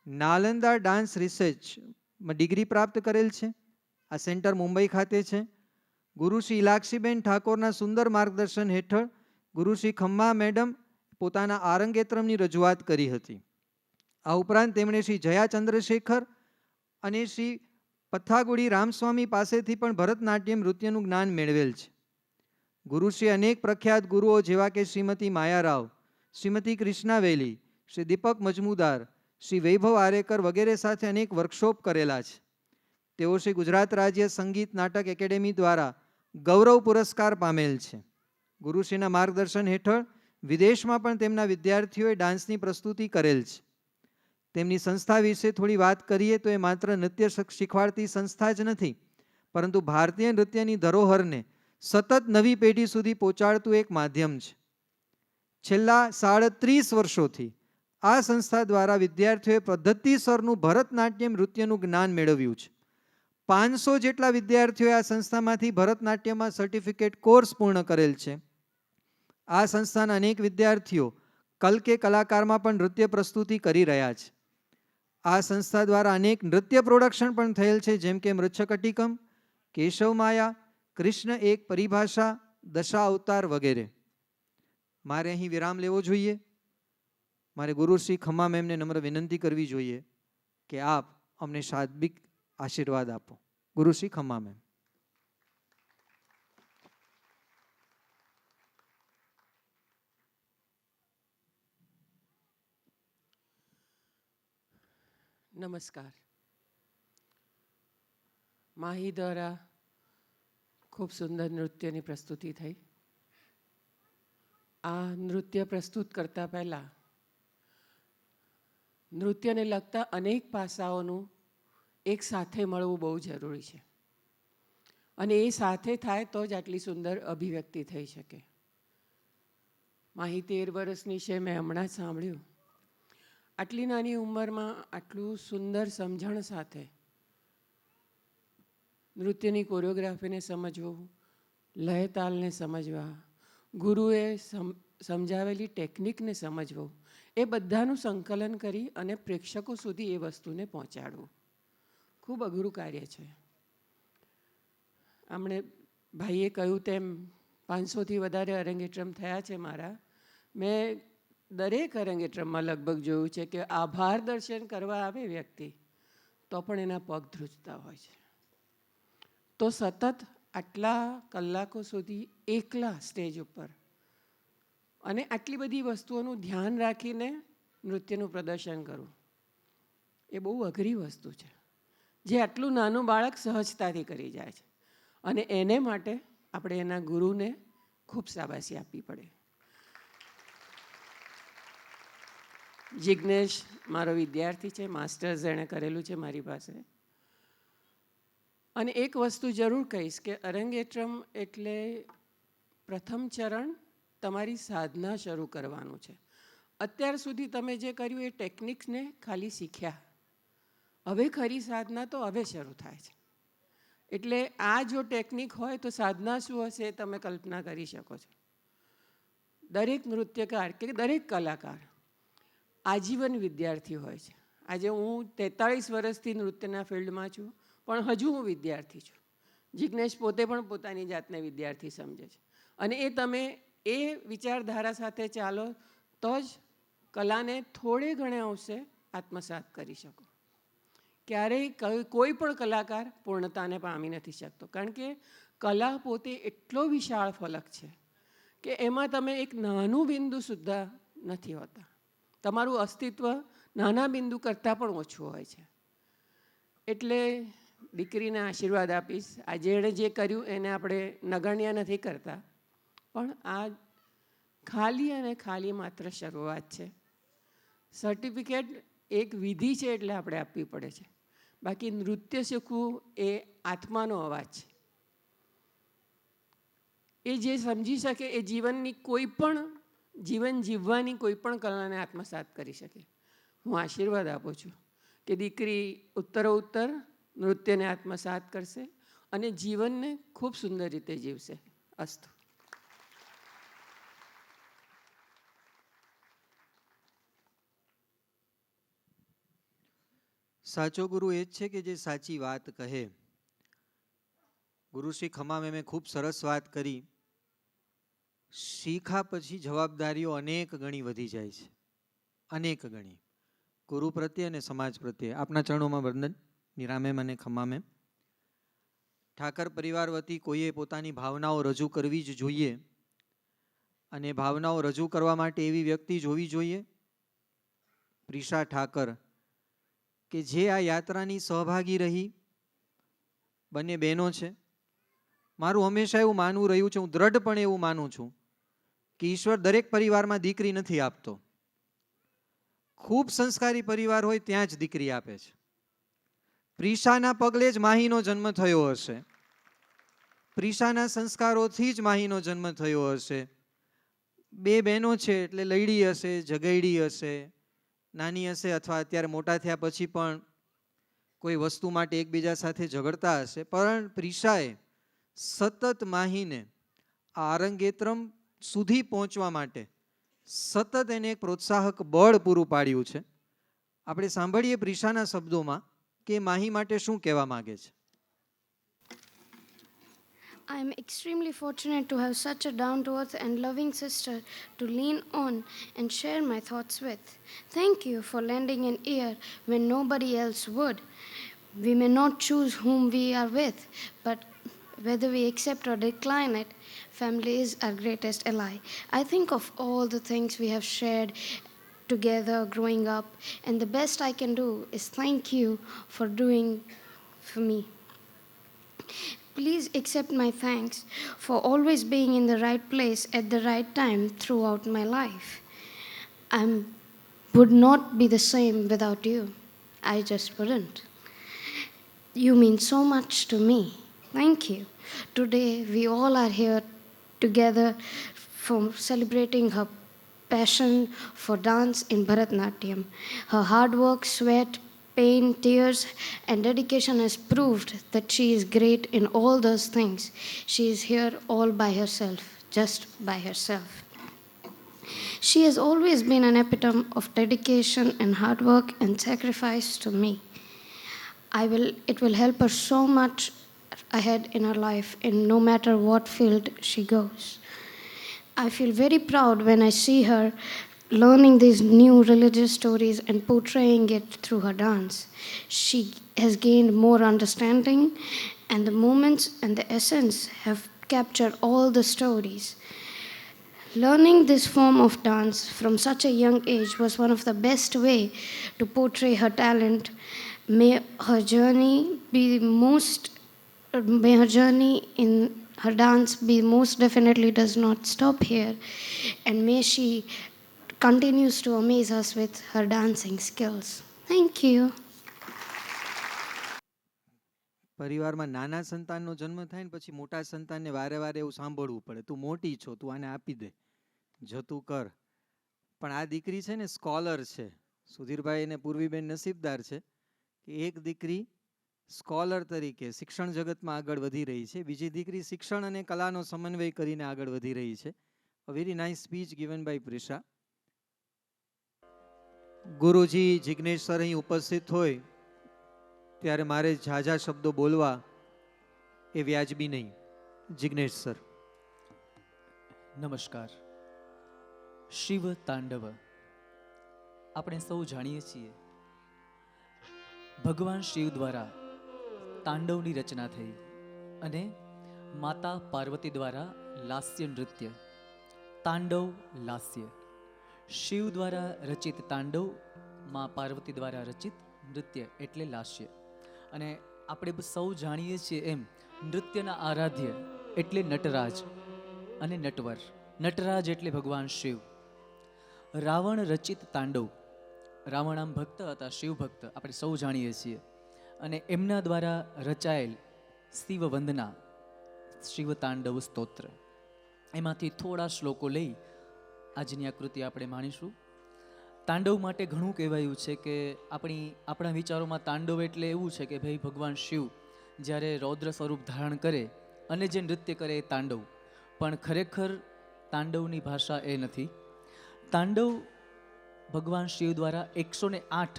નાલંદા ડાન્સ રિસર્ચમાં ડિગ્રી પ્રાપ્ત કરેલ છે. આ સેન્ટર મુંબઈ ખાતે છે. ગુરુશ્રી ઇલાક્ષીબેન ઠાકોરના સુંદર માર્ગદર્શન હેઠળ ગુરુશ્રી ખમ્મા મેડમ પોતાના આરંગેત્રમની રજૂઆત કરી હતી. આ ઉપરાંત તેમણે શ્રી જયા ચંદ્રશેખર અને શ્રી પથ્થાગુડી રામસ્વામી પાસેથી પણ ભરતનાટ્યમ નૃત્યનું જ્ઞાન મેળવેલ છે. ગુરુશ્રી અનેક પ્રખ્યાત ગુરુઓ જેવા કે શ્રીમતી માયારાવ, શ્રીમતી કૃષ્ણા વેલી, શ્રી દીપક મજમુદાર, શ્રી વૈભવ આરેકર વગેરે સાથે અનેક વર્કશોપ કરેલા છે. તેઓ શ્રી ગુજરાત રાજ્ય સંગીત નાટક એકેડેમી દ્વારા ગૌરવ પુરસ્કાર પામેલ છે. ગુરુશ્રીના માર્ગદર્શન હેઠળ વિદેશમાં પણ તેમના વિદ્યાર્થીઓએ ડાન્સની પ્રસ્તુતિ કરેલ છે. તેમની સંસ્થા વિશે થોડી વાત કરીએ તો એ માત્ર નૃત્ય શીખવાડતી સંસ્થા જ નથી, પરંતુ ભારતીય નૃત્યની ધરોહરને સતત નવી પેઢી સુધી પહોંચાડતું એક માધ્યમ છે. છેલ્લા 37 વર્ષોથી આ સંસ્થા દ્વારા વિદ્યાર્થીઓએ પદ્ધતિસરનું ભરતનાટ્યમ નૃત્યનું જ્ઞાન મેળવ્યું છે. 500 જેટલા વિદ્યાર્થીઓએ આ સંસ્થામાંથી ભરતનાટ્યમમાં સર્ટિફિકેટ કોર્સ પૂર્ણ કરેલ છે. આ સંસ્થાના અનેક વિદ્યાર્થીઓ કલ કે કલાકારમાં પણ નૃત્ય પ્રસ્તુતિ કરી રહ્યા છે. આ સંસ્થા દ્વારા અનેક નૃત્ય પ્રોડક્શન પણ થયેલ છે, જેમ કે મૃચ્છકટિકમ, કેશવ માયા, કૃષ્ણ એક પરિભાષા, દશા અવતાર વગેરે. મારે અહીં વિરામ લેવો જોઈએ. મારે ગુરુશ્રી ખમ્મા મેમને નમ્ર વિનંતી કરવી જોઈએ કે આપ અમને શાબ્દિક આશીર્વાદ આપો. ગુરુશ્રી ખમ્મા મેમ.
નમસ્કાર. માહી દ્વારા ખૂબ સુંદર નૃત્યની પ્રસ્તુતિ થઈ. આ નૃત્ય પ્રસ્તુત કરતા પહેલાં નૃત્યને લગતા અનેક પાસાઓનું એક સાથે મળવું બહુ જરૂરી છે, અને એ સાથે થાય તો જ આટલી સુંદર અભિવ્યક્તિ થઈ શકે. માહી 13 વર્ષની છે, મેં હમણાં જ સાંભળ્યું. આટલી નાની ઉંમરમાં આટલું સુંદર સમજણ સાથે નૃત્યની કોરિયોગ્રાફીને સમજવું, લય તાલને સમજવા, ગુરુએ સમજાવેલી ટેકનિકને સમજવું, એ બધાનું સંકલન કરી અને પ્રેક્ષકો સુધી એ વસ્તુને પહોંચાડવું ખૂબ અઘરું કાર્ય છે. આમણે ભાઈએ કહ્યું તેમ 500થી વધારે અરંગેટ્રમ થયા છે મારા. મેં દરેક અરંગેટ્રમમાં લગભગ જોયું છે કે આભાર દર્શન કરવા આવે વ્યક્તિ તો પણ એના પગ ધ્રુજતા હોય છે. તો સતત આટલા કલાકો સુધી એકલા સ્ટેજ ઉપર અને આટલી બધી વસ્તુઓનું ધ્યાન રાખીને નૃત્યનું પ્રદર્શન કરવું એ બહુ અઘરી વસ્તુ છે, જે આટલું નાનું બાળક સહજતાથી કરી જાય છે. અને એને માટે આપણે એના ગુરુને ખૂબ શાબાશી આપવી પડે. જિજ્ઞેશ મારો વિદ્યાર્થી છે, માસ્ટર્સ એણે કરેલું છે મારી પાસે. અને એક વસ્તુ જરૂર કહીશ કે અરંગેટ્રમ એટલે પ્રથમ ચરણ તમારી સાધના શરૂ કરવાનું છે. અત્યાર સુધી તમે જે કર્યું એ ટેકનિક્સને ખાલી શીખ્યા. હવે ખરી સાધના તો હવે શરૂ થાય છે. એટલે આ જો ટેકનિક હોય તો સાધના શું હશે એ તમે કલ્પના કરી શકો છો. દરેક નૃત્યકાર કે દરેક કલાકાર આજીવન વિદ્યાર્થી હોય છે. આજે હું 43 વર્ષથી નૃત્યના ફિલ્ડમાં છું, પણ હજુ હું વિદ્યાર્થી છું. જિજ્ઞેશ પોતે પણ પોતાની જાતને વિદ્યાર્થી સમજે છે. અને એ તમે એ વિચારધારા સાથે ચાલો તો જ કલાને થોડે ઘણે અંશે આત્મસાત કરી શકો. ક્યારેય કોઈ પણ કલાકાર પૂર્ણતાને પામી નથી શકતો, કારણ કે કલા પોતે એટલો વિશાળ ફલક છે કે એમાં તમે એક નાનું બિંદુ સુદ્ધા નથી હોતા. તમારું અસ્તિત્વ નાના બિંદુ કરતાં પણ ઓછું હોય છે. એટલે દીકરીને આશીર્વાદ આપીશ. આજે એણે જે કર્યું એને આપણે નગણ્ય નથી કરતા, પણ આ ખાલી અને ખાલી માત્ર શરૂઆત છે. સર્ટિફિકેટ એક વિધિ છે એટલે આપણે આપવી પડે છે. બાકી નૃત્ય શીખવું એ આત્માનો અવાજ છે. એ જે સમજી શકે એ જીવનની કોઈ પણ જીવન જીવવાની કોઈ પણ કલાને આત્મસાત કરી શકે. હું આશીર્વાદ આપું છું કે દીકરી ઉત્તરોત્તર નૃત્યને આત્મસાત કરશે અને જીવનને ખૂબ સુંદર રીતે જીવશે. અસ્તુ.
સાચો ગુરુ એ જ છે કે જે સાચી વાત કહે. ગુરુશ્રી ખમા મેમે ખૂબ સરસ વાત કરી. શીખા પછી જવાબદારીઓ અનેક ગણી વધી જાય છે, અનેક ગણી, ગુરુ પ્રત્યે અને સમાજ પ્રત્યે. આપના ચરણોમાં વંદન. નિરામેમ અને ખમામેમ. ઠાકર પરિવાર વતી કોઈએ પોતાની ભાવનાઓ રજૂ કરવી જ જોઈએ, અને ભાવનાઓ રજૂ કરવા માટે એવી વ્યક્તિ જ હોવી જોઈએ, પ્રિશા ઠાકર, કે જે આ યાત્રાની સહભાગી રહી. બંને બહેનો છે. મારું હંમેશા એવું માનવું રહ્યું છે, હું દ્રઢપણે એવું માનું છું કે ઈશ્વર દરેક પરિવારમાં દીકરી નથી આપતો. ખૂબ સંસ્કારી પરિવાર હોય ત્યાં જ દીકરી આપે છે. પ્રિશાના પગલે જ માહીનો જન્મ થયો હશે, પ્રિશાના સંસ્કારોથી જ માહીનો જન્મ થયો હશે. બે બહેનો છે એટલે લઈડી હશે, ઝઘડી હશે, નાની હશે, અથવા અત્યારે મોટા થયા પછી પણ કોઈ વસ્તુ માટે એકબીજા સાથે ઝઘડતા હશે, પણ પ્રિશાએ સતત માહીને આ અરંગેત્રમ સુધી પહોંચવા માટે સતત એને એક પ્રોત્સાહક બળ પૂરું પાડ્યું છે. આપણે સાંભળીએ પ્રિશાના શબ્દોમાં કે માહી માટે શું કહેવા માંગે છે.
I am extremely fortunate to have such a down-to-earth and loving sister to lean on and share my thoughts with. Thank you for lending an ear when nobody else would. We may not choose whom we are with, but whether we accept or decline it, family is our greatest ally. I think of all the things we have shared together growing up, and the best I can do is thank you for doing for me. Please accept my thanks for always being in the right place at the right time throughout my life. I would not be the same without you. I just wouldn't. You mean so much to me. Thank you. Today we all are here together for celebrating her passion for dance in Bharatnatyam. Her hard work, sweat, pain, tears, and dedication has proved that she is great in all those things. She is here all by herself, just by herself. She has always been an epitome of dedication and hard work and sacrifice to me. It will help her so much ahead in her life, in no matter what field she goes. I feel very proud when I see her learning these new religious stories and portraying it through her dance. She has gained more understanding, and the moments and the essence have captured all the stories. Learning this form of dance from such a young age was one of the best way to portray her talent. May her journey in her dance be most definitely does not stop here, and may she continues to amaze us with her dancing skills. Thank you.
પરિવારમાં નાના સંતાનનો જન્મ થાય ને પછી મોટા સંતાનને વારે વારે એવું સાંભળવું પડે, તું મોટી છો, તું આને આપી દે, જતું કર. પણ આ દીકરી છે ને સ્કોલર છે. સુધીરભાઈ અને પૂર્વીબેન નસીબદાર છે કે એક દીકરી સ્કોલર તરીકે શિક્ષણ જગતમાં આગળ વધી રહી છે, બીજી દીકરી શિક્ષણ અને કલાનો સમન્વય કરીને આગળ વધી રહી છે. A very nice speech given by Prisha. Guruji Jignesh sir અહીં ઉપસ્થિત હોય ત્યારે મારે ઝાઝા શબ્દો બોલવા એ વ્યાજબી નહીં. જિગ્નેશ સર.
નમસ્કાર. શિવ તાંડવ આપણે સૌ જાણીએ છીએ, ભગવાન શિવ દ્વારા તાંડવની રચના થઈ અને માતા પાર્વતી દ્વારા લાસ્ય નૃત્ય, તાંડવ લાસ્ય. શિવ દ્વારા રચિત તાંડવ, મા પાર્વતી દ્વારા રચિત નૃત્ય એટલે લાસ્ય. અને આપણે સૌ જાણીએ છીએ એમ નૃત્યના આરાધ્ય એટલે નટરાજ અને નટવર. નટરાજ એટલે ભગવાન શિવ. રાવણ રચિત તાંડવ, રાવણ આમ ભક્ત હતા, શિવ ભક્ત, આપણે સૌ જાણીએ છીએ. અને એમના દ્વારા રચાયેલ શિવ વંદના, શિવ તાંડવ સ્તોત્ર, એમાંથી થોડા શ્લોકો લઈ આજની આકૃતિ આપણે માણીશું. તાંડવ માટે ઘણું કહેવાયું છે કે આપણા વિચારોમાં તાંડવ એટલે એવું છે કે ભાઈ ભગવાન શિવ જ્યારે રૌદ્ર સ્વરૂપ ધારણ કરે અને જે નૃત્ય કરે એ તાંડવ. પણ ખરેખર તાંડવની ભાષા એ નથી. તાંડવ ભગવાન શિવ દ્વારા 108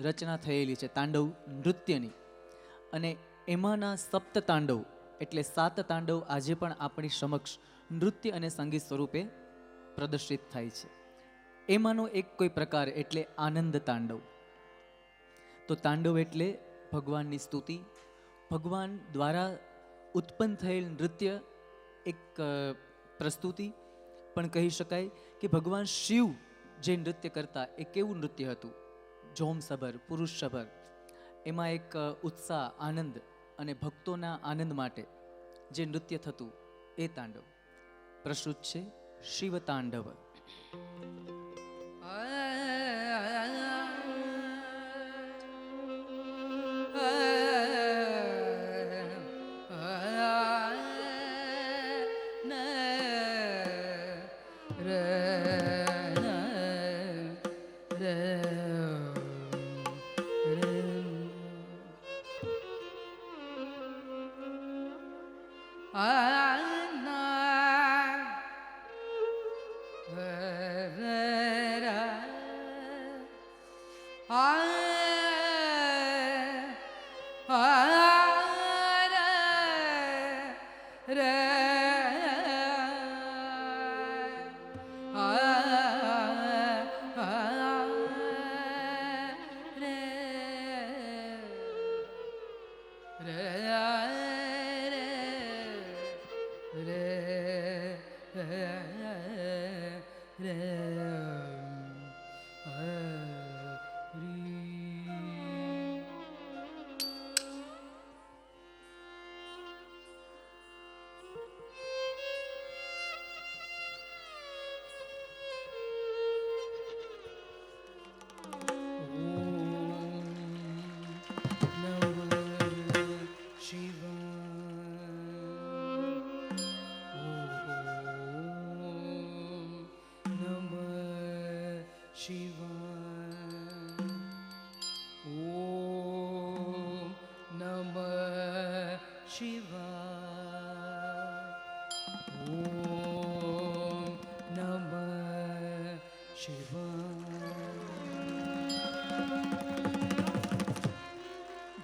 રચના થયેલી છે તાંડવ નૃત્યની, અને એમાંના સપ્ત તાંડવ એટલે 7 તાંડવ આજે પણ આપણી સમક્ષ નૃત્ય અને સંગીત સ્વરૂપે પ્રદર્શિત થાય છે. એમાંનો એક કોઈ પ્રકાર એટલે આનંદ તાંડવ. તો તાંડવ એટલે ભગવાનની સ્તુતિ, ભગવાન દ્વારા ઉત્પન્ન થયેલ નૃત્ય, એક પ્રસ્તુતિ પણ કહી શકાય કે ભગવાન શિવ જે નૃત્ય કરતા એ કેવું નૃત્ય હતું, જોમસભર, પુરુષસભર. એમાં એક ઉત્સાહ, આનંદ અને ભક્તોના આનંદ માટે જે નૃત્ય થતું એ તાંડવ પ્રસ્તુત છે શિવ તાંડવ.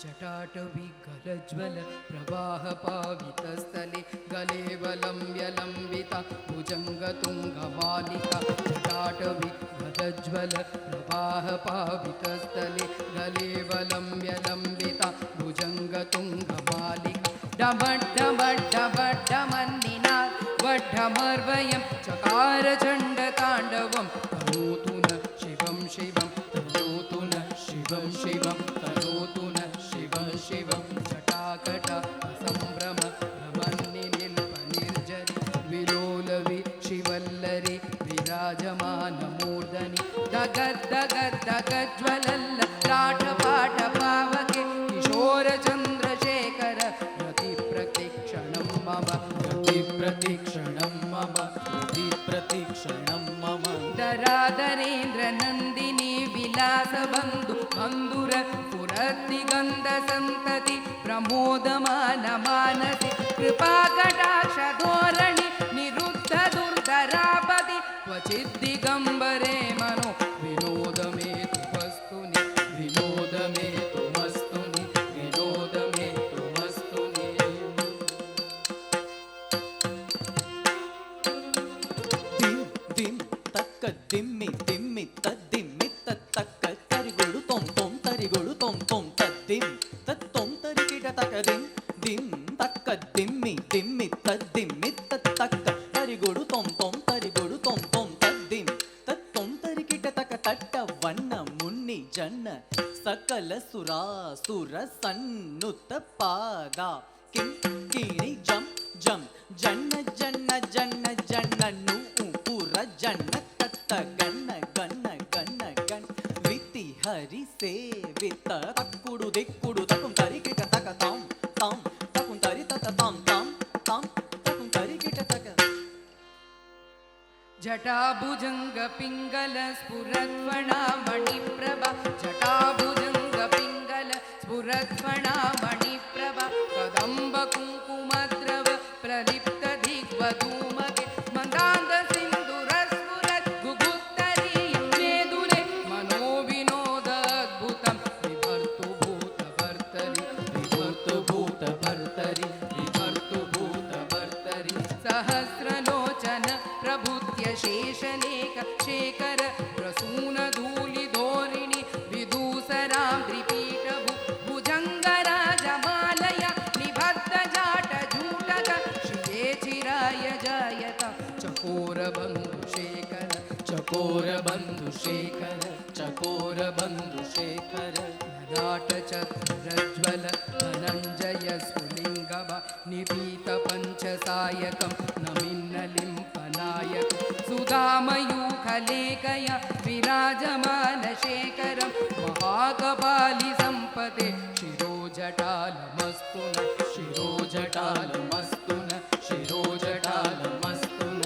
जटाटविकलज्वल प्रवाह पावितस्थले गलेवलम्ब्यलम्बिता भुजङ्गतुङ्गमालिका जटाटविकलज्वल प्रवाह पावितस्थले गलेवलम्ब्यलम्बिता भुजङ्गतुङ्गमालिका डमड्डमड्डमड्डमन्निना वड्डमर्वयं चकार चण्डताण्डवं तनोतु न शिवं शिवं तनोतु न शिवं शिवं तनोतु न शिवं शिवं जटाकटा संभ्रम भ्रमन्निनिल्पनिर्जरि विलोलवि शिवल्लरि विराजमानमूर्धनि दगद्दगद्दगज्ज्वलल्ल लाटपाटपावके किशोरचन्द्रशेखर प्रतिप्रतिक्षणं मम प्रतिप्रतिक्षणं मम प्रतिप्रतिक्षणं मम दरादरेन्द्रनन्दिनी विलासबन्धु बन्धुर पुरतिगन्धसन्तति प्रमोदमान मानसि कृपाकटाक्षधोरणि निरुद्ध दुर्धरापति क्वचिद्दिगम्बरे मनो विनोदमे तु वस्तुनि विनोदमे तु वस्तुनि विनोदमे तु वस्तुनि
దిమ్ దిమ్ తక్క దిమ్మి దిమ్మి తద్దిమ్మి తత్తక్క తరిగొడు తొం తొం తరిగొడు తొం తొం తద్దిమ్ తత్తొం తరిగిట తక దిమ్ దిమ్ తక్క దిమ్మి దిమ్మి తద్దిమ్మి తత్తక్క తరిగొడు తొం తొం తరిగొడు తొం తొం తద్దిమ్ తత్తొం తరిగిట తక తట్ట వన్న మున్ని జన్న సకల సురాసుర సన్నుత పాద కిం కిణి జం జం జన్న జన్న జన్న జన్నను పుర జన్న తత్త గన్న గన్న గన్న గన్ వితి హరి సేవిత తక్కుడు దిక్కుడు తకుం తరికిట తక తాం తాం తకుం తరి తత తాం తాం తాం తకుం తరికిట తక
जटाभुजङ्ग पिङ्गल स्फुरत्फणामणिप्रभा जटाभुजङ्ग पिङ्गल स्फुरत्फणामणिप्रभा कदम्ब कुङ्कुमद्रव प्रलिप्त दिग्वधूमके मन्दान्ध सिन्दूरस्फुरत् गुगुत्तरी मेदुरे मनोविनोद अद्भुतं विभर्तु भूतभर्तरि विभर्तु भूतभर्तरि विभर्तु भूतभर्तरि सहस्रलोचन प्रभुत्य शेषनेक शेखर प्रसून धूलिधोरिणि विदूसरां त्रिपीठभु भुजङ्गराजमालया निबद्ध जाटजूटक श्रिये चिराय जायत चकोरबन्धुशेखर चकोरबन्धुशेखर चकोरबन्धुशेखर ललाटचन्द्रज्वल धनञ्जय स्फुलिङ्गव निपीत पञ्चसायकं नमिन्नलिम्पनायक सुधामयूखलेखया विराजमानशेखरं महाकपालि सम्पते शिरोजटालमस्तु न शिरोजटालमस्तु न शिरोजटालमस्तु न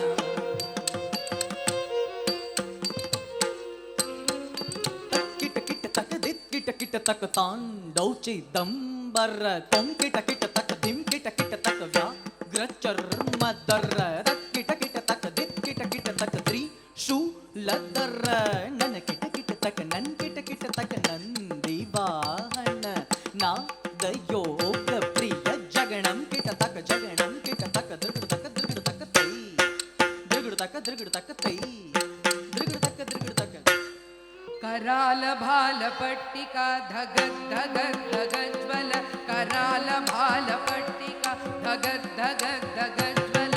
किट किट तक दित किट किट तक तांडव चिदंबर तुम किट किट तक धिम किट किट तक व्याघ्र चर्मदर तक किट किट तक दित किट किट तक त्रिशूलधर नन किट किट तक नन किट किट तक नंदी वाहन नादयोग प्रिय जगणम किट तक दृगड़ तक तै दृगड़ तक तै दृगड़ तक
कराल भाल पट्टिका धगद धगद धगज्वल कराल भाल पट्टिका धगद धगद धगज्वल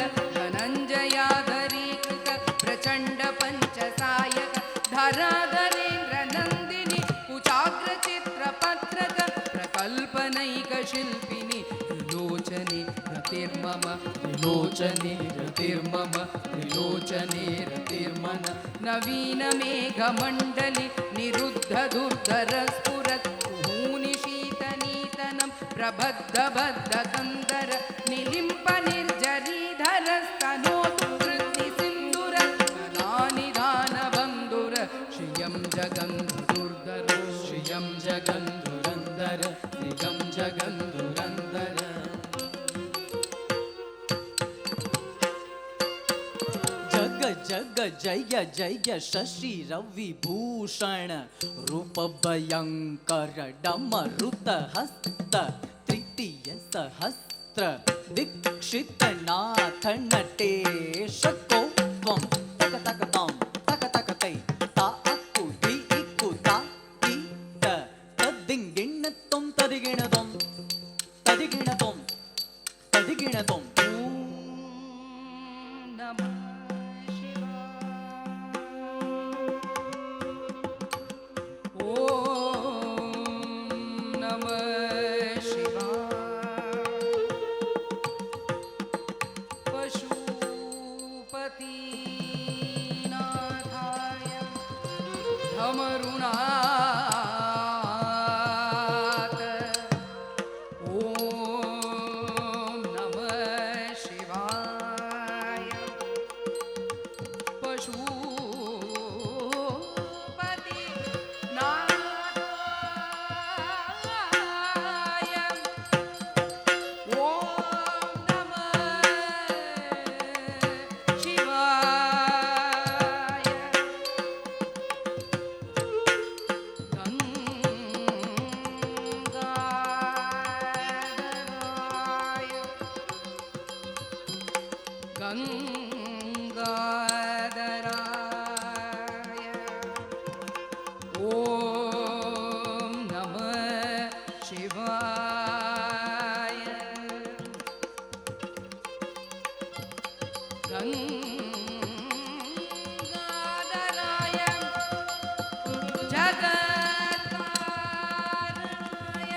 धनञ्जयाधरीकृत प्रचण्ड पञ्चसायक धराधरेन्द्र नन्दिनी कुचाग्र चित्रपत्रक प्रकल्पनैक शिल्पिनी त्रिलोचने रतिर्मम त्रिलोचने रतिर्मम त्रिलोचने रतिर्मन नवीन मेघमण्डलि निरुद्ध दुर्धर स्फुरत् कुहूनिशीतनीतनं प्रबद्ध बद्ध कन्दर निलिम्प निर्जरीधर स्तनोतु वृत्तिसिन्दुर कदानिदान बन्धुर श्रियं जगन्धुर्धर श्रियं जगन्धुरन्धर श्रियं जगन्धुरन्धर
जग जय जय शशि रविभूषण रूप भयंकर डमरुत हस्त तृतीय सहस्त्र दीक्षित नाथ नटेश को त्वं तक तक तां तक तक तै ता अकु धी इकु ता ति त तद्दिंगिण त्वं तदिगिण त्वं तदिगिण त्वं तदिगिण त्वं
नमः पशुपतिनाथाय धमरुनाथ ॐ नमः शिवाय पशुपतिनाथाय ॐ नमः शिवाय गङ्गाधराय ॐ नमः शिवाय गङ्गाधराय जगत्कारणाय